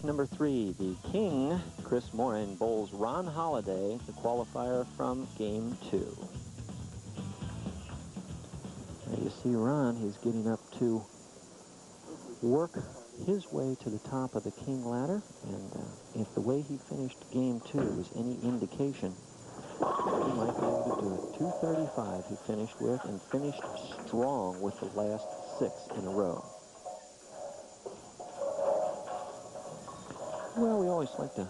number 3, the king, Chris Mohring, bowls Ron Holliday, the qualifier from game 2. Now you see Ron, he's getting up to work his way to the top of the king ladder, and if the way he finished game 2 is any indication, he might be able to do it. 235 he finished with, and finished strong with the last 6 in a row. Well, we always like to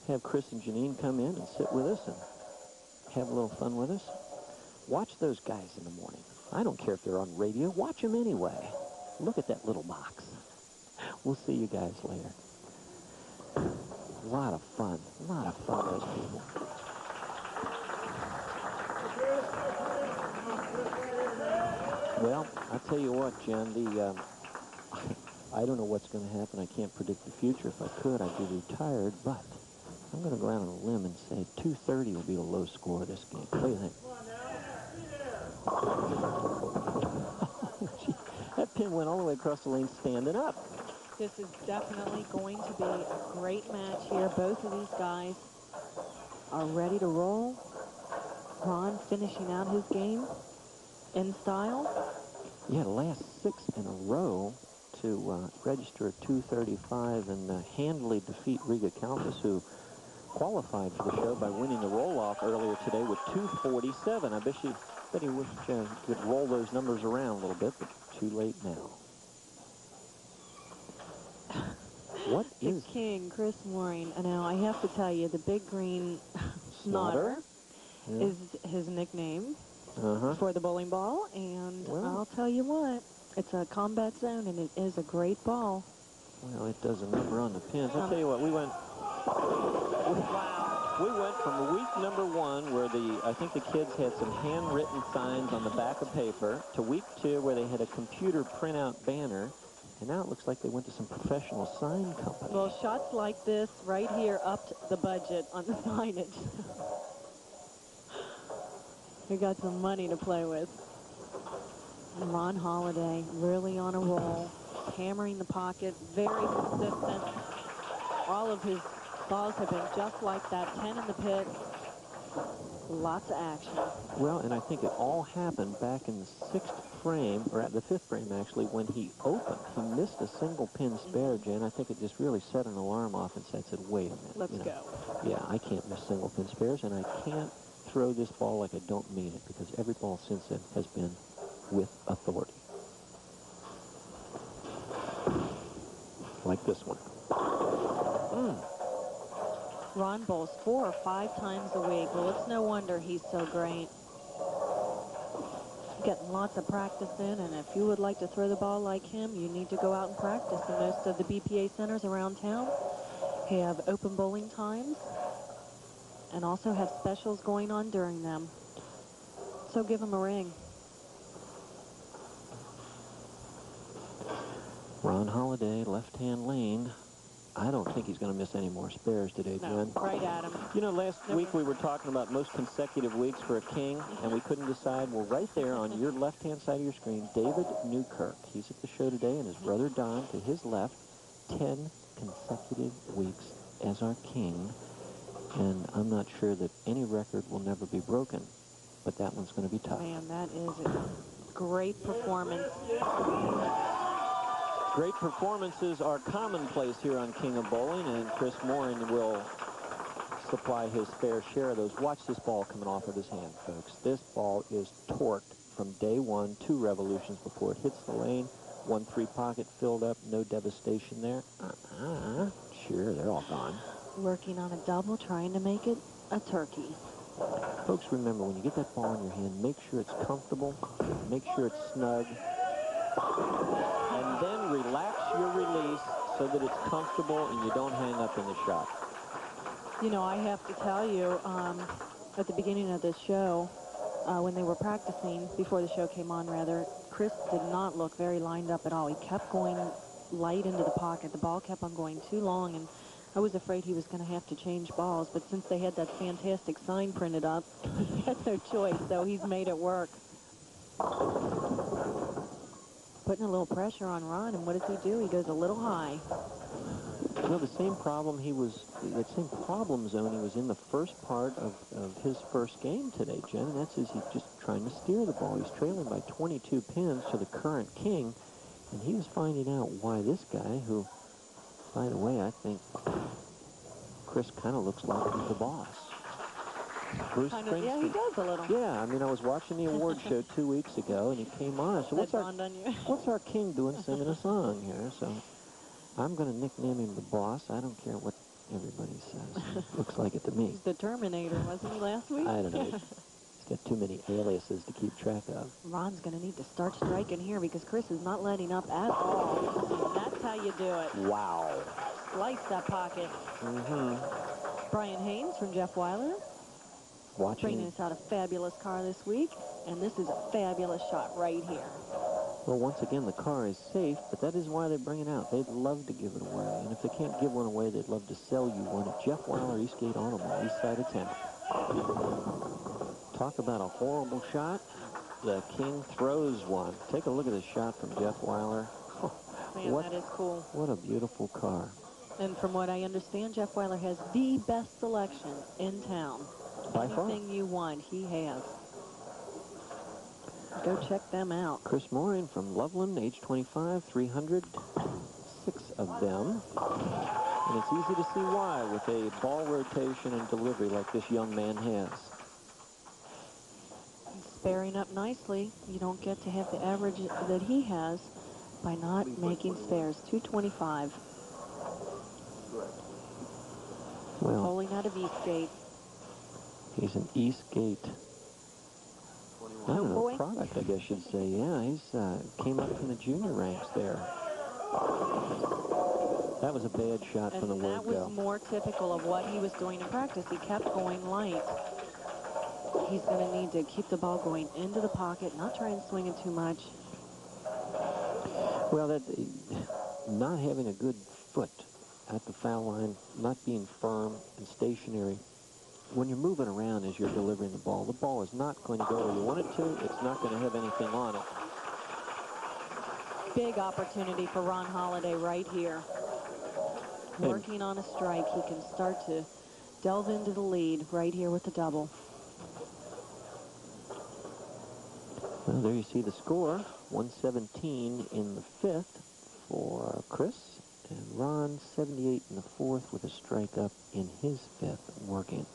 have Chris and Janine come in and sit with us and have a little fun with us. Watch those guys in the morning. I don't care if they're on radio. Watch them anyway. Look at that little box. We'll see you guys later. A lot of fun. A lot of fun, those people. Well, I'll tell you what, Jen, I don't know what's going to happen. I can't predict the future. If I could, I'd be retired, but I'm going to go out on a limb and say 230 will be the low score of this game. What do you think? That pin went all the way across the lane standing up. This is definitely going to be a great match here. Both of these guys are ready to roll. Ron finishing out his game in style. Yeah, the last 6 in a row to register at 235 and handily defeat Riga Kalkas, who qualified for the show by winning the roll-off earlier today with 247. I bet he wished could roll those numbers around a little bit, but too late now. What is the king, Chris Mohring? Now, I have to tell you, the Big Green Snotter is his nickname for the bowling ball, and I'll tell you what, it's a combat zone, and it is a great ball. Well, it does a number on the pins. I'll tell you what, we went from week number 1, where I think the kids had some handwritten signs on the back of paper, to week 2, where they had a computer printout banner, and now it looks like they went to some professional sign company. Well, shots like this right here upped the budget on the signage. We got some money to play with. And Ron Holliday really on a roll, hammering the pocket, very consistent. All of his balls have been just like that. 10 in the pit. Lots of action. Well, and I think it all happened back in the 6th frame, or at the 5th frame, actually, when he opened. He missed a single pin spare, Jen. I think it just really set an alarm off and said, wait a minute. Let's go. Yeah, I can't miss single pin spares, and I can't throw this ball like I don't mean it, because every ball since then has been with authority. Like this one. Ron bowls 4 or 5 times a week. Well, it's no wonder he's so great. Getting lots of practice in, and if you would like to throw the ball like him, you need to go out and practice. And most of the BPA centers around town have open bowling times and also have specials going on during them. So give him a ring. Ron Holliday, left-hand lane. I don't think he's going to miss any more spares today, Jen. Right at him. You know, last week we were talking about most consecutive weeks for a king, and we couldn't decide. Well, right there on your left-hand side of your screen, David Newkirk. He's at the show today, and his brother Don to his left, 10 consecutive weeks as our king. And I'm not sure that any record will never be broken, but that one's going to be tough. Man, that is a great performance. Great performances are commonplace here on King of Bowling, and Chris Mohring will supply his fair share of those. Watch this ball coming off of his hand, folks. This ball is torqued from day 1, 2 revolutions before it hits the lane. 1-3 pocket filled up, no devastation there. Sure, they're all gone. Working on a double, trying to make it a turkey. Folks, remember, when you get that ball in your hand, make sure it's comfortable, make sure it's snug, and then relax your release so that it's comfortable and you don't hang up in the shot. You know, I have to tell you, at the beginning of this show, when they were practicing, before the show came on, rather, Chris did not look very lined up at all. He kept going light into the pocket. The ball kept on going too long, and I was afraid he was going to have to change balls, but since they had that fantastic sign printed up, he had no choice, so he's made it work. Putting a little pressure on Ron, and what does he do? He goes a little high. You know, the same problem that same problem zone he was in the first part of his first game today, Jen, and that's he's just trying to steer the ball. He's trailing by 22 pins to the current king, and he was finding out why this guy, who, by the way, I think Chris kind of looks like the boss. Bruce Springsteen. Yeah, he does a little. Yeah, I mean, I was watching the award show 2 weeks ago, and he came on. I said, what's our king doing singing a song here? So I'm going to nickname him the boss. I don't care what everybody says. Looks like it to me. He's the Terminator, wasn't he, last week? I don't know. He's got too many aliases to keep track of. Ron's going to need to start striking here because Chris is not letting up at all. And that's how you do it. Wow. Slice that pocket. Brian Haynes from Jeff Weiler. Bringing us out a fabulous car this week. And this is a fabulous shot right here. Well, once again, the car is safe, but that is why they bring it out. They'd love to give it away. And if they can't give one away, they'd love to sell you one at Jeff Weiler Eastgate Automobile, east side of town. Talk about a horrible shot. The king throws one. Take a look at this shot from Jeff Weiler. Man, that is cool. What a beautiful car. And from what I understand, Jeff Weiler has the best selection in town. By far. Anything you want, he has. Go check them out. Chris Mohring from Loveland, age 25, 306 of them. And it's easy to see why with a ball rotation and delivery like this young man has. He's sparing up nicely. You don't get to have the average that he has by not making spares. 225. Well, Pulling out of Eastgate. He's an Eastgate product, I guess you'd say. Yeah, he's came up from the junior ranks there. That was a bad shot from the word go. And that was more typical of what he was doing in practice. He kept going light. He's going to need to keep the ball going into the pocket, not try and swing it too much. Well, that not having a good foot at the foul line, not being firm and stationary. When you're moving around as you're delivering the ball is not going to go where you want it to. It's not going to have anything on it. Big opportunity for Ron Holliday right here. Working on a strike, he can start to delve into the lead right here with the double. Well, there you see the score. 117 in the fifth for Chris. And Ron, 78 in the fourth with a strike up in his fifth working.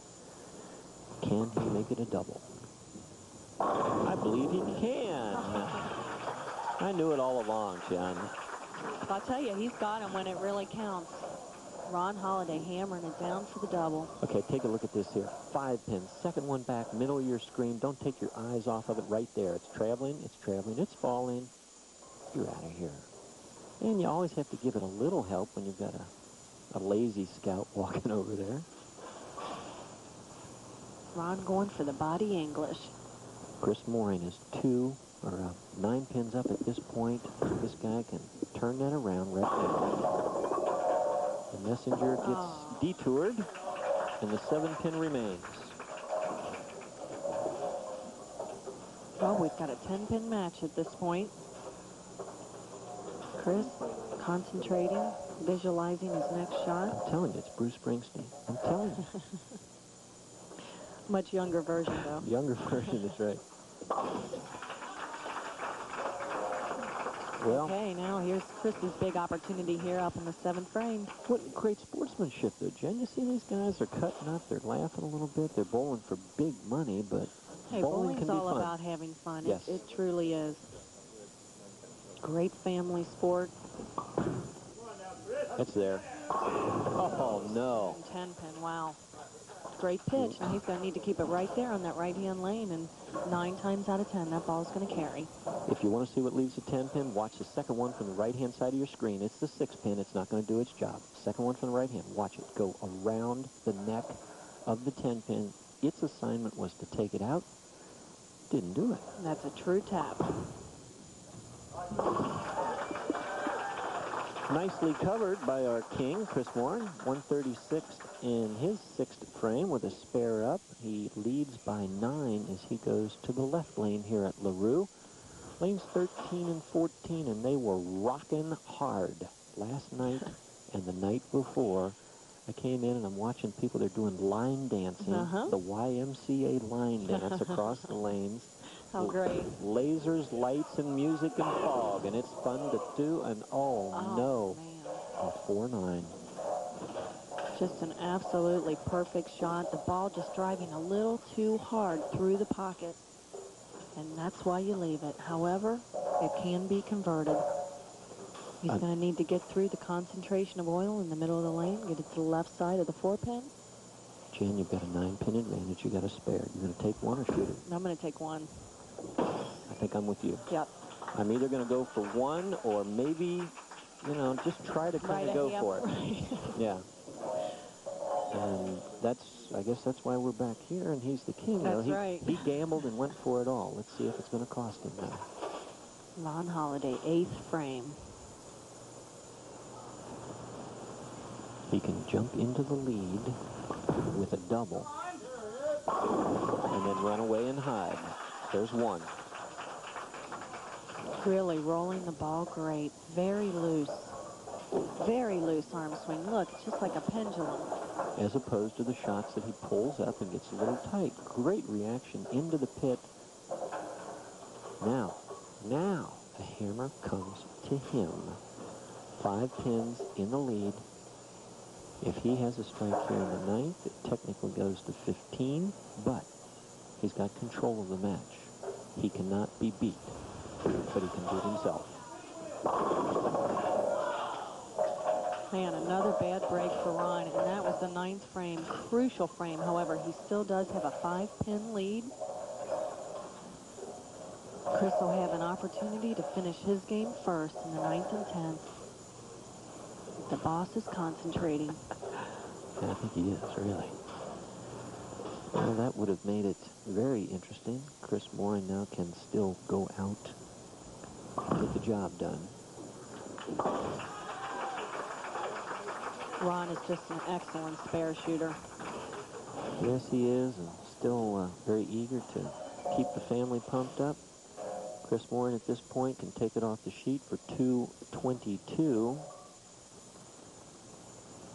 Can he make it a double? I believe he can. I knew it all along, John. I'll tell you, he's got him when it really counts. Ron Holliday hammering it down for the double. Okay, take a look at this here. 5 pins. Second one back, middle of your screen. Don't take your eyes off of it right there. It's traveling, it's falling. You're out of here. And you always have to give it a little help when you've got a lazy scout walking over there. Ron going for the body English. Chris Mohring is 9 pins up at this point. This guy can turn that around right now. The messenger gets detoured, and the 7-pin remains. Well, we've got a 10-pin match at this point. Chris concentrating, visualizing his next shot. I'm telling you, it's Bruce Springsteen. I'm telling you. Much younger version, though. Younger version, that's right. Well, okay, now here's Chris's big opportunity here up in the 7th frame. What great sportsmanship, though, Jen. You see these guys are cutting up. They're laughing a little bit. They're bowling for big money, but bowling can be fun. Bowling's all about having fun. Yes. It truly is. Great family sport. It's there. Oh, no. 10-pin, wow. Great pitch. Now he's going to need to keep it right there on that right-hand lane, and 9 times out of 10, that ball's going to carry. If you want to see what leaves the 10-pin, watch the second one from the right-hand side of your screen. It's the 6-pin. It's not going to do its job. Second one from the right hand. Watch it go around the neck of the 10-pin. Its assignment was to take it out. Didn't do it. That's a true tap. Nicely covered by our king, Chris Mohring. 136th in his 6th frame with a spare up. He leads by 9 as he goes to the left lane here at LaRu. Lanes 13 and 14, and they were rocking hard last night And the night before, I came in and I'm watching people, they're doing line dancing, the YMCA line dance across the lanes. How great. Lasers, lights, and music and fog, and it's fun to do. And oh no, Man. a 4-9. Just an absolutely perfect shot. The ball just driving a little too hard through the pocket. And that's why you leave it. However, it can be converted. He's going to need to get through the concentration of oil in the middle of the lane, get it to the left side of the 4-pin. Jen, you've got a 9-pin advantage. You got a spare. You're going to take one or shoot it? I'm going to take one. I think I'm with you. Yep. I'm either going to go for one or maybe, you know, just try to kind of go for it. Right. Yeah. And I guess that's why we're back here, and he's the king. That's right. He gambled and went for it all. Let's see if it's going to cost him now. Ron Holliday, 8th frame. He can jump into the lead with a double and then run away and hide. There's one. Really rolling the ball great. Very loose arm swing. Look, it's just like a pendulum. As opposed to the shots that he pulls up and gets a little tight. Great reaction into the pit. Now, the hammer comes to him. 5 pins in the lead. If he has a strike here in the 9th, it technically goes to 15, but he's got control of the match. He cannot be beat, but he can do it himself. Man, another bad break for Ron, and that was the 9th frame, crucial frame. However, he still does have a 5-pin lead. Chris will have an opportunity to finish his game first in the 9th and 10th. The boss is concentrating. Yeah, I think he is, really. Well, that would have made it very interesting. Chris Mohring now can still go out and get the job done. Ron is just an excellent spare shooter. Yes, he is, and still very eager to keep the family pumped up. Chris Mohring at this point can take it off the sheet for 222.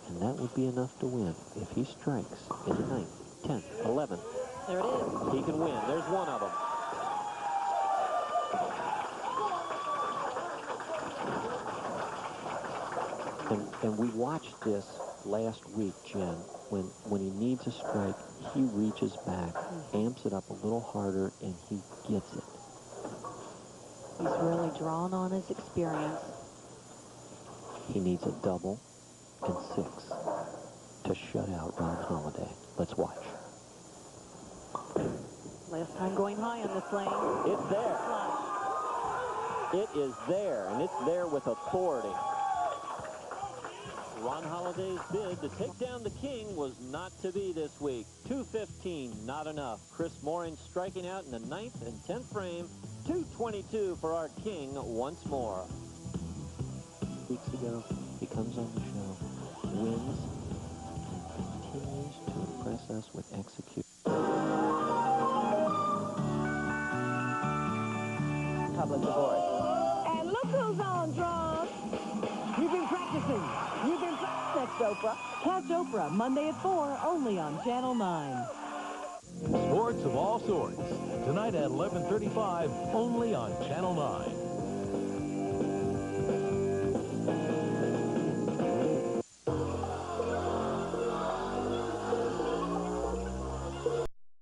And that would be enough to win if he strikes in the 9th, 10th, 11th. There it is. He can win. There's one of them. And we watched this last week, Jen. When he needs a strike, he reaches back, amps it up a little harder, and he gets it. He's really drawn on his experience. He needs a double and 6 to shut out Ron Holliday. Let's watch. Last time going high on this lane. It's there. It is there, and it's there with authority. Ron Holliday's bid to take down the king was not to be this week. 215, not enough. Chris Mohring striking out in the 9th and 10th frame. 222 for our king once more. Weeks ago, he comes on the show, wins, and continues to impress us with execution. Public divorce. And look who's on drums. You've been practicing. Next, Oprah. Catch Oprah Monday at 4, only on Channel 9. Sports of all sorts. Tonight at 11:35, only on Channel 9.